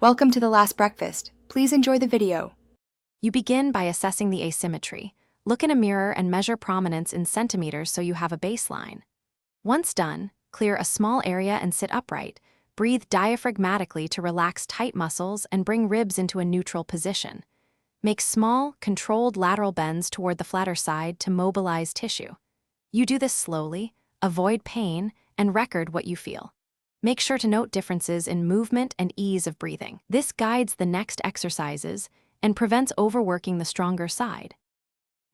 Welcome to the last breakfast. Please enjoy the video. You begin by assessing the asymmetry. Look in a mirror and measure prominence in centimeters so you have a baseline. Once done, clear a small area and sit upright. Breathe diaphragmatically to relax tight muscles and bring ribs into a neutral position. Make small, controlled lateral bends toward the flatter side to mobilize tissue. You do this slowly, avoid pain, and record what you feel. Make sure to note differences in movement and ease of breathing. This guides the next exercises and prevents overworking the stronger side.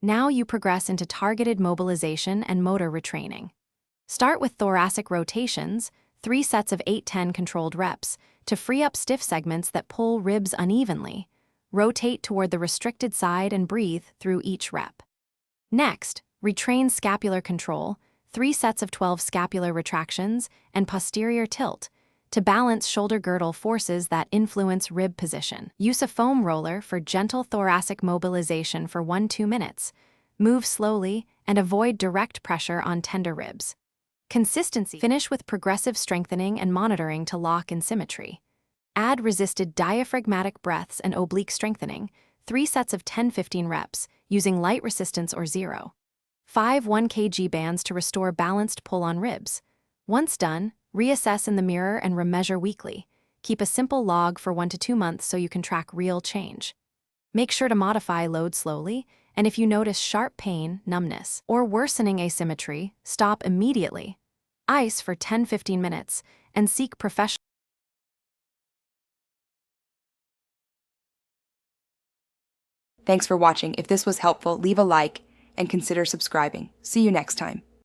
Now you progress into targeted mobilization and motor retraining. Start with thoracic rotations, 3 sets of 8-10 controlled reps, to free up stiff segments that pull ribs unevenly. Rotate toward the restricted side and breathe through each rep. Next, retrain scapular control, 3 sets of 12 scapular retractions and posterior tilt, to balance shoulder girdle forces that influence rib position. Use a foam roller for gentle thoracic mobilization for 1-2 minutes. Move slowly and avoid direct pressure on tender ribs. Consistency. Finish with progressive strengthening and monitoring to lock in symmetry. Add resisted diaphragmatic breaths and oblique strengthening, 3 sets of 10-15 reps, using light resistance or 0. 5 1 kg bands to restore balanced pull on ribs. Once done, reassess in the mirror and remeasure weekly. Keep a simple log for 1 to 2 months so you can track real change. Make sure to modify load slowly, and if you notice sharp pain, numbness, or worsening asymmetry, stop immediately. Ice for 10-15 minutes, and seek professional. Thanks for watching. If this was helpful, leave a like and consider subscribing. See you next time.